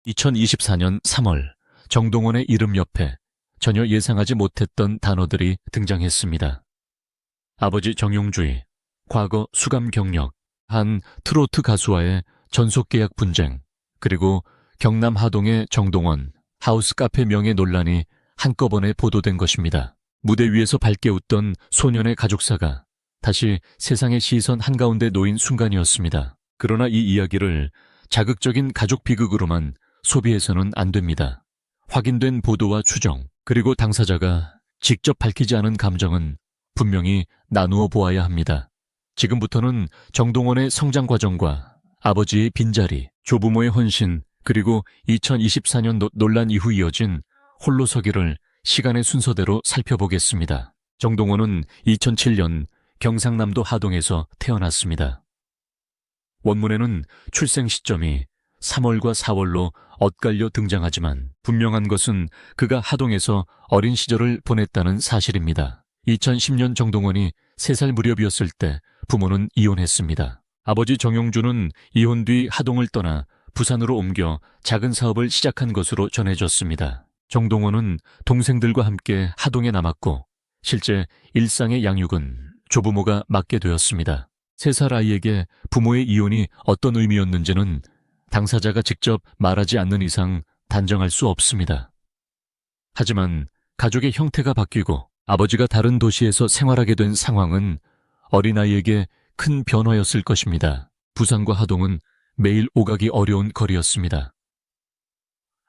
2024년 3월 정동원의 이름 옆에 전혀 예상하지 못했던 단어들이 등장했습니다. 아버지 정용주의, 과거 수감 경력, 한 트로트 가수와의 전속계약 분쟁, 그리고 경남 하동의 정동원, 하우스 카페 명예 논란이 한꺼번에 보도된 것입니다. 무대 위에서 밝게 웃던 소년의 가족사가 다시 세상의 시선 한가운데 놓인 순간이었습니다. 그러나 이 이야기를 자극적인 가족 비극으로만 소비해서는 안 됩니다. 확인된 보도와 추정, 그리고 당사자가 직접 밝히지 않은 감정은 분명히 나누어 보아야 합니다. 지금부터는 정동원의 성장 과정과 아버지의 빈자리, 조부모의 헌신, 그리고 2024년 논란 이후 이어진 홀로서기를 시간의 순서대로 살펴보겠습니다. 정동원은 2007년 경상남도 하동에서 태어났습니다. 원문에는 출생 시점이 3월과 4월로 엇갈려 등장하지만 분명한 것은 그가 하동에서 어린 시절을 보냈다는 사실입니다. 2010년 정동원이 3살 무렵이었을 때 부모는 이혼했습니다. 아버지 정용주는 이혼 뒤 하동을 떠나 부산으로 옮겨 작은 사업을 시작한 것으로 전해졌습니다. 정동원은 동생들과 함께 하동에 남았고 실제 일상의 양육은 조부모가 맡게 되었습니다. 3살 아이에게 부모의 이혼이 어떤 의미였는지는 당사자가 직접 말하지 않는 이상 단정할 수 없습니다. 하지만 가족의 형태가 바뀌고 아버지가 다른 도시에서 생활하게 된 상황은 어린아이에게 큰 변화였을 것입니다. 부산과 하동은 매일 오가기 어려운 거리였습니다.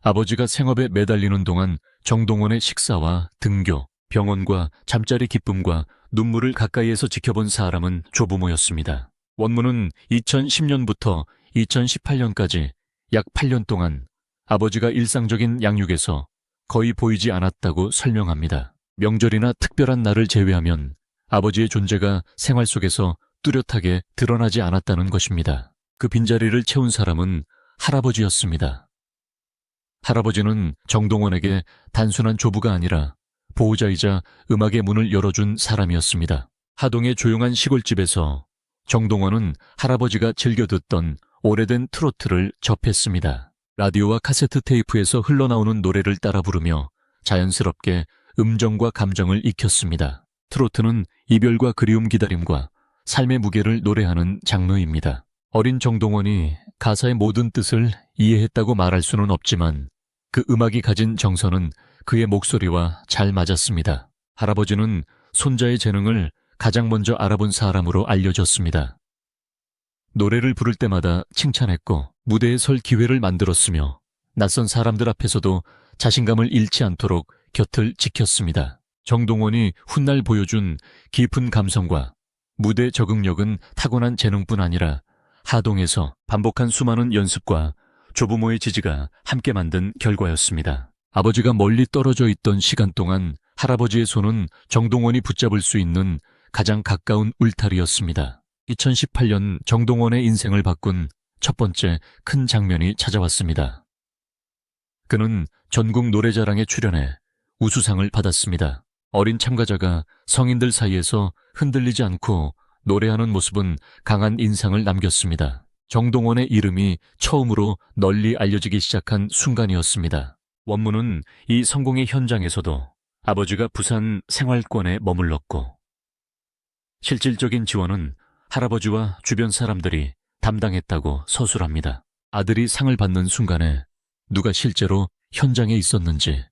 아버지가 생업에 매달리는 동안 정동원의 식사와 등교, 병원과 잠자리 기쁨과 눈물을 가까이에서 지켜본 사람은 조부모였습니다. 원문은 2010년부터 2018년까지 약 8년 동안 아버지가 일상적인 양육에서 거의 보이지 않았다고 설명합니다. 명절이나 특별한 날을 제외하면 아버지의 존재가 생활 속에서 뚜렷하게 드러나지 않았다는 것입니다. 그 빈자리를 채운 사람은 할아버지였습니다. 할아버지는 정동원에게 단순한 조부가 아니라 보호자이자 음악의 문을 열어준 사람이었습니다. 하동의 조용한 시골집에서 정동원은 할아버지가 즐겨 듣던 오래된 트로트를 접했습니다. 라디오와 카세트 테이프에서 흘러나오는 노래를 따라 부르며 자연스럽게 음정과 감정을 익혔습니다. 트로트는 이별과 그리움, 기다림과 삶의 무게를 노래하는 장르입니다. 어린 정동원이 가사의 모든 뜻을 이해했다고 말할 수는 없지만 그 음악이 가진 정서는 그의 목소리와 잘 맞았습니다. 할아버지는 손자의 재능을 가장 먼저 알아본 사람으로 알려졌습니다. 노래를 부를 때마다 칭찬했고 무대에 설 기회를 만들었으며 낯선 사람들 앞에서도 자신감을 잃지 않도록 곁을 지켰습니다. 정동원이 훗날 보여준 깊은 감성과 무대 적응력은 타고난 재능뿐 아니라 하동에서 반복한 수많은 연습과 조부모의 지지가 함께 만든 결과였습니다. 아버지가 멀리 떨어져 있던 시간 동안 할아버지의 손은 정동원이 붙잡을 수 있는 가장 가까운 울타리였습니다. 2018년 정동원의 인생을 바꾼 첫 번째 큰 장면이 찾아왔습니다. 그는 전국 노래자랑에 출연해 우수상을 받았습니다. 어린 참가자가 성인들 사이에서 흔들리지 않고 노래하는 모습은 강한 인상을 남겼습니다. 정동원의 이름이 처음으로 널리 알려지기 시작한 순간이었습니다. 원문은 이 성공의 현장에서도 아버지가 부산 생활권에 머물렀고 실질적인 지원은 할아버지와 주변 사람들이 담당했다고 서술합니다. 아들이 상을 받는 순간에 누가 실제로 현장에 있었는지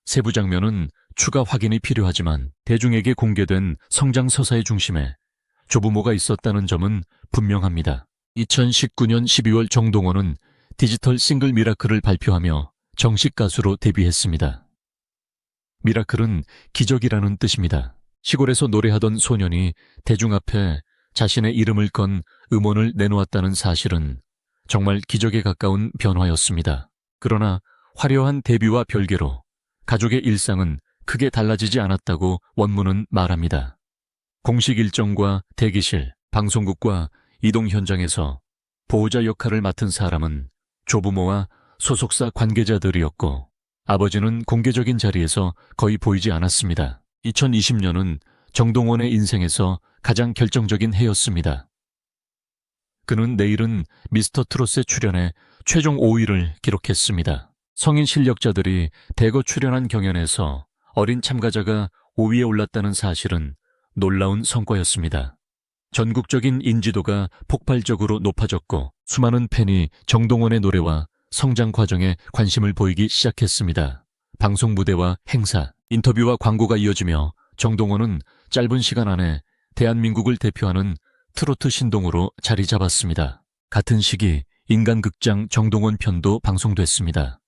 세부 장면은 추가 확인이 필요하지만 대중에게 공개된 성장 서사의 중심에 조부모가 있었다는 점은 분명합니다. 2019년 12월 정동원은 디지털 싱글 미라클을 발표하며 정식 가수로 데뷔했습니다. 미라클은 기적이라는 뜻입니다. 시골에서 노래하던 소년이 대중 앞에 자신의 이름을 건 음원을 내놓았다는 사실은 정말 기적에 가까운 변화였습니다. 그러나 화려한 데뷔와 별개로 가족의 일상은 크게 달라지지 않았다고 원문은 말합니다. 공식 일정과 대기실, 방송국과 이동 현장에서 보호자 역할을 맡은 사람은 조부모와 소속사 관계자들이었고 아버지는 공개적인 자리에서 거의 보이지 않았습니다. 2020년은 정동원의 인생에서 가장 결정적인 해였습니다. 그는 내일은 미스터 트롯에 출연해 최종 5위를 기록했습니다. 성인 실력자들이 대거 출연한 경연에서 어린 참가자가 5위에 올랐다는 사실은 놀라운 성과였습니다. 전국적인 인지도가 폭발적으로 높아졌고 수많은 팬이 정동원의 노래와 성장 과정에 관심을 보이기 시작했습니다. 방송 무대와 행사, 인터뷰와 광고가 이어지며 정동원은 짧은 시간 안에 대한민국을 대표하는 트로트 신동으로 자리 잡았습니다. 같은 시기 인간극장 정동원 편도 방송됐습니다.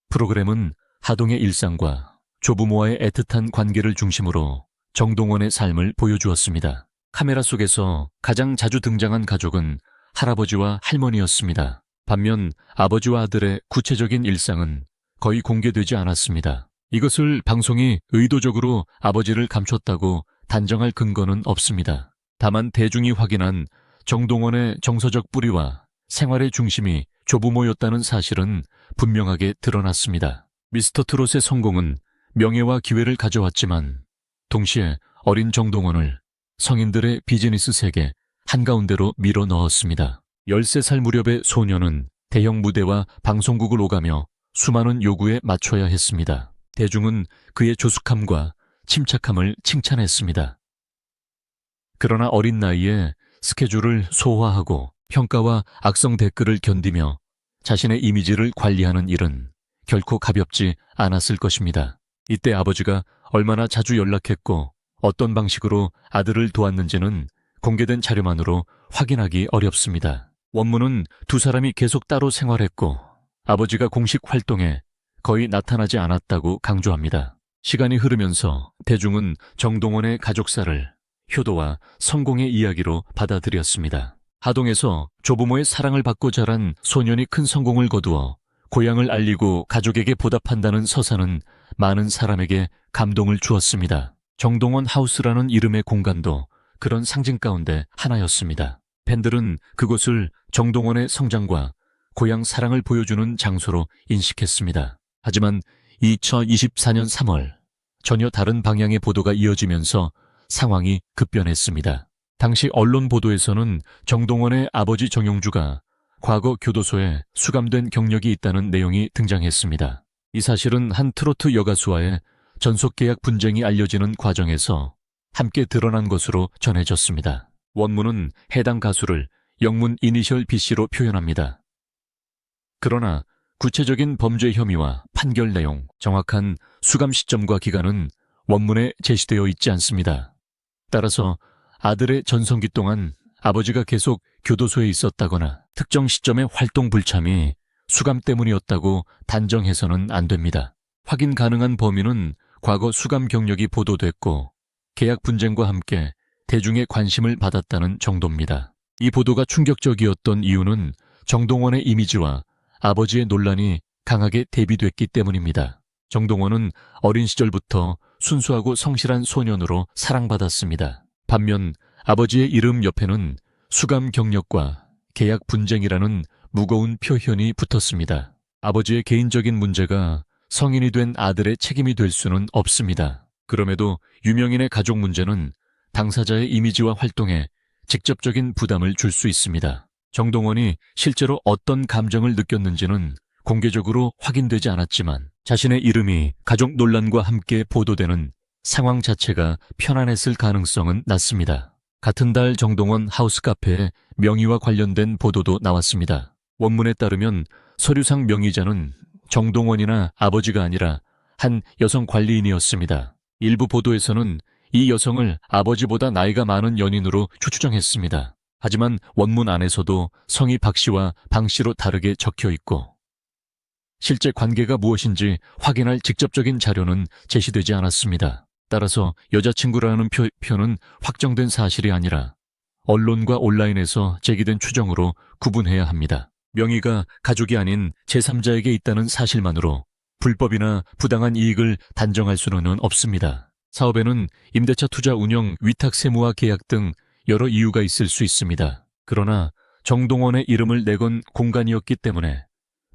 프로그램은 하동의 일상과 조부모와의 애틋한 관계를 중심으로 정동원의 삶을 보여주었습니다. 카메라 속에서 가장 자주 등장한 가족은 할아버지와 할머니였습니다. 반면 아버지와 아들의 구체적인 일상은 거의 공개되지 않았습니다. 이것을 방송이 의도적으로 아버지를 감췄다고 단정할 근거는 없습니다. 다만 대중이 확인한 정동원의 정서적 뿌리와 생활의 중심이 조부모였다는 사실은 분명하게 드러났습니다. 미스터 트롯의 성공은 명예와 기회를 가져왔지만 동시에 어린 정동원을 성인들의 비즈니스 세계 한가운데로 밀어 넣었습니다. 13살 무렵의 소녀는 대형 무대와 방송국을 오가며 수많은 요구에 맞춰야 했습니다. 대중은 그의 조숙함과 침착함을 칭찬했습니다. 그러나 어린 나이에 스케줄을 소화하고 평가와 악성 댓글을 견디며 자신의 이미지를 관리하는 일은 결코 가볍지 않았을 것입니다. 이때 아버지가 얼마나 자주 연락했고 어떤 방식으로 아들을 도왔는지는 공개된 자료만으로 확인하기 어렵습니다. 원문은 두 사람이 계속 따로 생활했고 아버지가 공식 활동에 거의 나타나지 않았다고 강조합니다. 시간이 흐르면서 대중은 정동원의 가족사를 효도와 성공의 이야기로 받아들였습니다. 하동에서 조부모의 사랑을 받고 자란 소년이 큰 성공을 거두어 고향을 알리고 가족에게 보답한다는 서사는 많은 사람에게 감동을 주었습니다. 정동원 하우스라는 이름의 공간도 그런 상징 가운데 하나였습니다. 팬들은 그곳을 정동원의 성장과 고향 사랑을 보여주는 장소로 인식했습니다. 하지만 2024년 3월 전혀 다른 방향의 보도가 이어지면서 상황이 급변했습니다. 당시 언론 보도에서는 정동원의 아버지 정용주가 과거 교도소에 수감된 경력이 있다는 내용이 등장했습니다. 이 사실은 한 트로트 여가수와의 전속계약 분쟁이 알려지는 과정에서 함께 드러난 것으로 전해졌습니다. 원문은 해당 가수를 영문 이니셜 B씨로 표현합니다. 그러나 구체적인 범죄 혐의와 판결 내용, 정확한 수감 시점과 기간은 원문에 제시되어 있지 않습니다. 따라서 아들의 전성기 동안 아버지가 계속 교도소에 있었다거나 특정 시점의 활동 불참이 수감 때문이었다고 단정해서는 안 됩니다. 확인 가능한 범위는 과거 수감 경력이 보도됐고 계약 분쟁과 함께 대중의 관심을 받았다는 정도입니다. 이 보도가 충격적이었던 이유는 정동원의 이미지와 아버지의 논란이 강하게 대비됐기 때문입니다. 정동원은 어린 시절부터 순수하고 성실한 소년으로 사랑받았습니다. 반면 아버지의 이름 옆에는 수감 경력과 계약 분쟁이라는 무거운 표현이 붙었습니다. 아버지의 개인적인 문제가 성인이 된 아들의 책임이 될 수는 없습니다. 그럼에도 유명인의 가족 문제는 당사자의 이미지와 활동에 직접적인 부담을 줄 수 있습니다. 정동원이 실제로 어떤 감정을 느꼈는지는 공개적으로 확인되지 않았지만 자신의 이름이 가족 논란과 함께 보도되는 상황 자체가 편안했을 가능성은 낮습니다. 같은 달 정동원 하우스 카페에 명의와 관련된 보도도 나왔습니다. 원문에 따르면 서류상 명의자는 정동원이나 아버지가 아니라 한 여성 관리인이었습니다. 일부 보도에서는 이 여성을 아버지보다 나이가 많은 연인으로 추정했습니다. 하지만 원문 안에서도 성이 박씨와 방씨로 다르게 적혀 있고 실제 관계가 무엇인지 확인할 직접적인 자료는 제시되지 않았습니다. 따라서 여자친구라는 표현은 확정된 사실이 아니라 언론과 온라인에서 제기된 추정으로 구분해야 합니다. 명의가 가족이 아닌 제3자에게 있다는 사실만으로 불법이나 부당한 이익을 단정할 수는 없습니다. 사업에는 임대차 투자 운영, 위탁 세무와 계약 등 여러 이유가 있을 수 있습니다. 그러나 정동원의 이름을 내건 공간이었기 때문에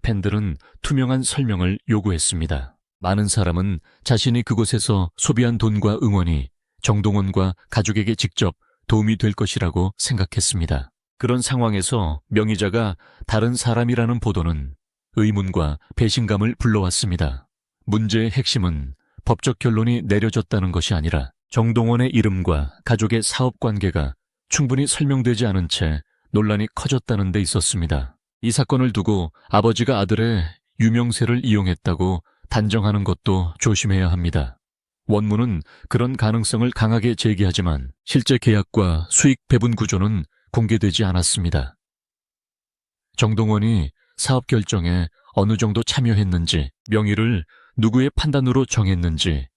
팬들은 투명한 설명을 요구했습니다. 많은 사람은 자신이 그곳에서 소비한 돈과 응원이 정동원과 가족에게 직접 도움이 될 것이라고 생각했습니다. 그런 상황에서 명의자가 다른 사람이라는 보도는 의문과 배신감을 불러왔습니다. 문제의 핵심은 법적 결론이 내려졌다는 것이 아니라 정동원의 이름과 가족의 사업관계가 충분히 설명되지 않은 채 논란이 커졌다는 데 있었습니다. 이 사건을 두고 아버지가 아들의 유명세를 이용했다고 단정하는 것도 조심해야 합니다. 원문은 그런 가능성을 강하게 제기하지만 실제 계약과 수익 배분 구조는 공개되지 않았습니다. 정동원이 사업 결정에 어느 정도 참여했는지, 명의를 누구의 판단으로 정했는지,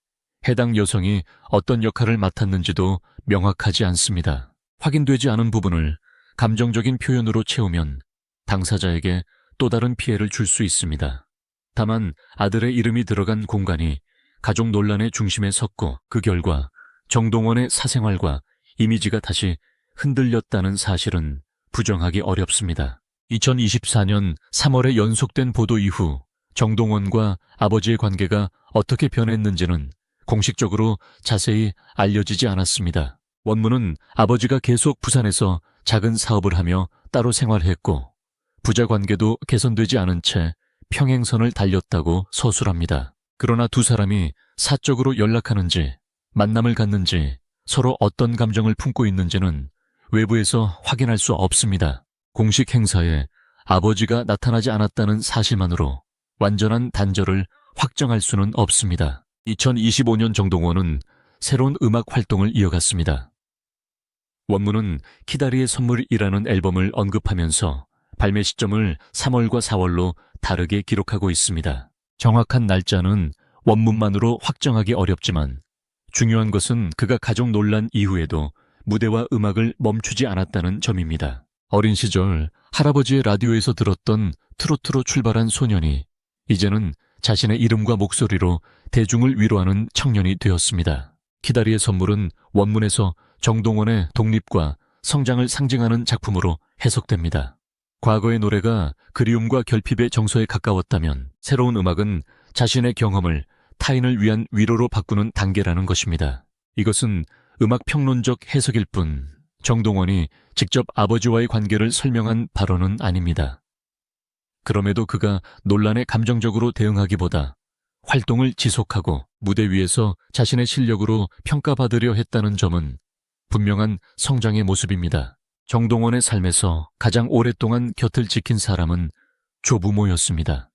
해당 여성이 어떤 역할을 맡았는지도 명확하지 않습니다. 확인되지 않은 부분을 감정적인 표현으로 채우면 당사자에게 또 다른 피해를 줄 수 있습니다. 다만 아들의 이름이 들어간 공간이 가족 논란의 중심에 섰고 그 결과 정동원의 사생활과 이미지가 다시 흔들렸다는 사실은 부정하기 어렵습니다. 2024년 3월에 연속된 보도 이후 정동원과 아버지의 관계가 어떻게 변했는지는 공식적으로 자세히 알려지지 않았습니다. 원문은 아버지가 계속 부산에서 작은 사업을 하며 따로 생활했고 부자 관계도 개선되지 않은 채 평행선을 달렸다고 서술합니다. 그러나 두 사람이 사적으로 연락하는지, 만남을 갖는지, 서로 어떤 감정을 품고 있는지는 외부에서 확인할 수 없습니다. 공식 행사에 아버지가 나타나지 않았다는 사실만으로 완전한 단절을 확정할 수는 없습니다. 2025년 정동원은 새로운 음악 활동을 이어갔습니다. 원문은 키다리의 선물이라는 앨범을 언급하면서 발매 시점을 3월과 4월로 다르게 기록하고 있습니다. 정확한 날짜는 원문만으로 확정하기 어렵지만 중요한 것은 그가 가족 논란 이후에도 무대와 음악을 멈추지 않았다는 점입니다. 어린 시절 할아버지의 라디오에서 들었던 트로트로 출발한 소년이 이제는 자신의 이름과 목소리로 대중을 위로하는 청년이 되었습니다. 키다리의 선물은 원문에서 정동원의 독립과 성장을 상징하는 작품으로 해석됩니다. 과거의 노래가 그리움과 결핍의 정서에 가까웠다면 새로운 음악은 자신의 경험을 타인을 위한 위로로 바꾸는 단계라는 것입니다. 이것은 음악 평론적 해석일 뿐 정동원이 직접 아버지와의 관계를 설명한 발언은 아닙니다. 그럼에도 그가 논란에 감정적으로 대응하기보다 활동을 지속하고 무대 위에서 자신의 실력으로 평가받으려 했다는 점은 분명한 성장의 모습입니다. 정동원의 삶에서 가장 오랫동안 곁을 지킨 사람은 조부모였습니다.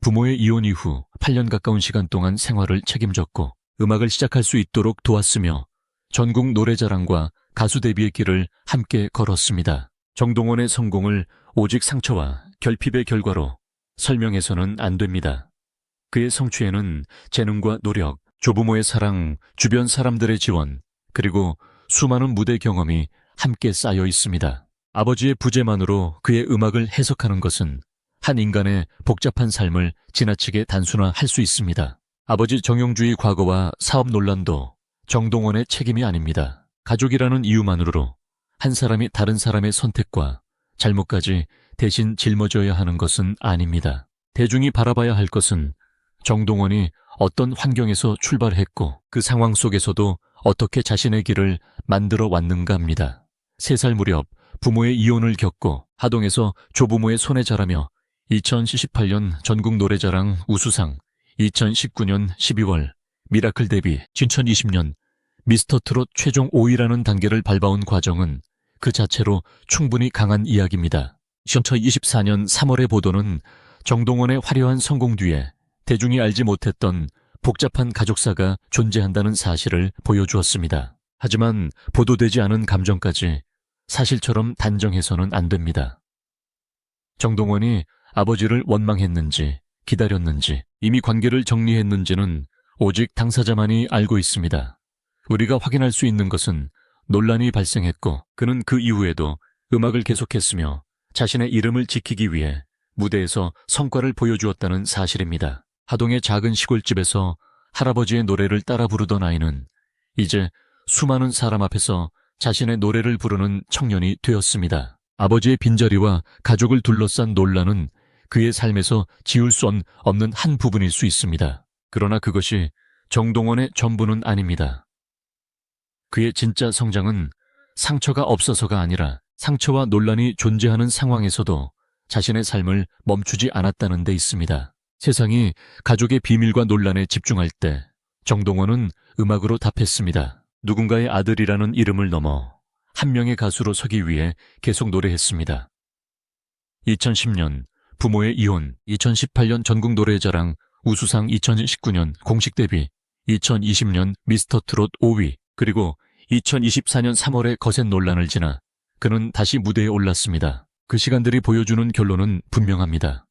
부모의 이혼 이후 8년 가까운 시간 동안 생활을 책임졌고 음악을 시작할 수 있도록 도왔으며 전국 노래자랑과 가수 데뷔의 길을 함께 걸었습니다. 정동원의 성공을 오직 상처와 결핍의 결과로 설명해서는 안 됩니다. 그의 성취에는 재능과 노력, 조부모의 사랑, 주변 사람들의 지원, 그리고 수많은 무대 경험이 함께 쌓여 있습니다. 아버지의 부재만으로 그의 음악을 해석하는 것은 한 인간의 복잡한 삶을 지나치게 단순화할 수 있습니다. 아버지 정용주의 과거와 사업 논란도 정동원의 책임이 아닙니다. 가족이라는 이유만으로 한 사람이 다른 사람의 선택과 잘못까지 대신 짊어져야 하는 것은 아닙니다. 대중이 바라봐야 할 것은 정동원이 어떤 환경에서 출발했고 그 상황 속에서도 어떻게 자신의 길을 만들어 왔는가 합니다. 3살 무렵 부모의 이혼을 겪고 하동에서 조부모의 손에 자라며 2078년 전국 노래자랑 우수상, 2019년 12월 미라클 데뷔, 2020년 미스터트롯 최종 5위라는 단계를 밟아온 과정은 그 자체로 충분히 강한 이야기입니다. 2024년 3월의 보도는 정동원의 화려한 성공 뒤에 대중이 알지 못했던 복잡한 가족사가 존재한다는 사실을 보여주었습니다. 하지만 보도되지 않은 감정까지 사실처럼 단정해서는 안 됩니다. 정동원이 아버지를 원망했는지 기다렸는지 이미 관계를 정리했는지는 오직 당사자만이 알고 있습니다. 우리가 확인할 수 있는 것은 논란이 발생했고 그는 그 이후에도 음악을 계속했으며 자신의 이름을 지키기 위해 무대에서 성과를 보여주었다는 사실입니다. 하동의 작은 시골집에서 할아버지의 노래를 따라 부르던 아이는 이제 수많은 사람 앞에서 자신의 노래를 부르는 청년이 되었습니다. 아버지의 빈자리와 가족을 둘러싼 논란은 그의 삶에서 지울 수 없는 한 부분일 수 있습니다. 그러나 그것이 정동원의 전부는 아닙니다. 그의 진짜 성장은 상처가 없어서가 아니라 상처와 논란이 존재하는 상황에서도 자신의 삶을 멈추지 않았다는 데 있습니다. 세상이 가족의 비밀과 논란에 집중할 때 정동원은 음악으로 답했습니다. 누군가의 아들이라는 이름을 넘어 한 명의 가수로 서기 위해 계속 노래했습니다. 2010년 부모의 이혼, 2018년 전국 노래자랑 우수상, 2019년 공식 데뷔, 2020년 미스터트롯 5위, 그리고 2024년 3월의 거센 논란을 지나 그는 다시 무대에 올랐습니다. 그 시간들이 보여주는 결론은 분명합니다.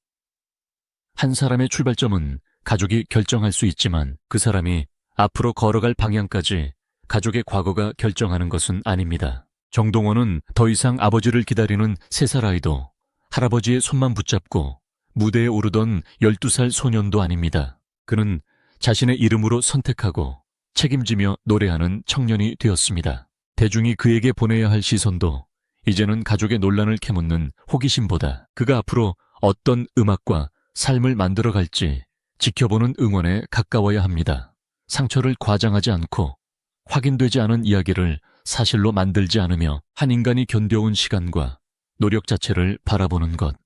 한 사람의 출발점은 가족이 결정할 수 있지만 그 사람이 앞으로 걸어갈 방향까지 가족의 과거가 결정하는 것은 아닙니다. 정동원은 더 이상 아버지를 기다리는 3살 아이도 할아버지의 손만 붙잡고 무대에 오르던 12살 소년도 아닙니다. 그는 자신의 이름으로 선택하고 책임지며 노래하는 청년이 되었습니다. 대중이 그에게 보내야 할 시선도 이제는 가족의 논란을 캐묻는 호기심보다 그가 앞으로 어떤 음악과 삶을 만들어갈지 지켜보는 응원에 가까워야 합니다. 상처를 과장하지 않고 확인되지 않은 이야기를 사실로 만들지 않으며 한 인간이 견뎌온 시간과 노력 자체를 바라보는 것.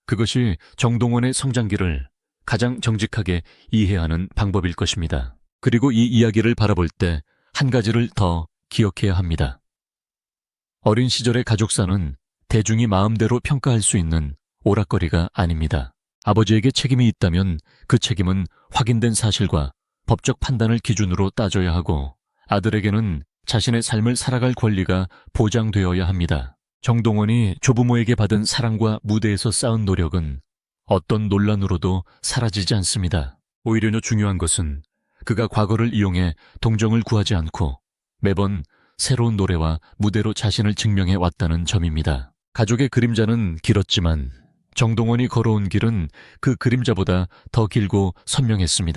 그것이 정동원의 성장기를 가장 정직하게 이해하는 방법일 것입니다. 그리고 이 이야기를 바라볼 때 한 가지를 더 기억해야 합니다. 어린 시절의 가족사는 대중이 마음대로 평가할 수 있는 오락거리가 아닙니다. 아버지에게 책임이 있다면 그 책임은 확인된 사실과 법적 판단을 기준으로 따져야 하고 아들에게는 자신의 삶을 살아갈 권리가 보장되어야 합니다. 정동원이 조부모에게 받은 사랑과 무대에서 쌓은 노력은 어떤 논란으로도 사라지지 않습니다. 오히려 중요한 것은 그가 과거를 이용해 동정을 구하지 않고 매번 새로운 노래와 무대로 자신을 증명해 왔다는 점입니다. 가족의 그림자는 길었지만 정동원이 걸어온 길은 그 그림자보다 더 길고 선명했습니다.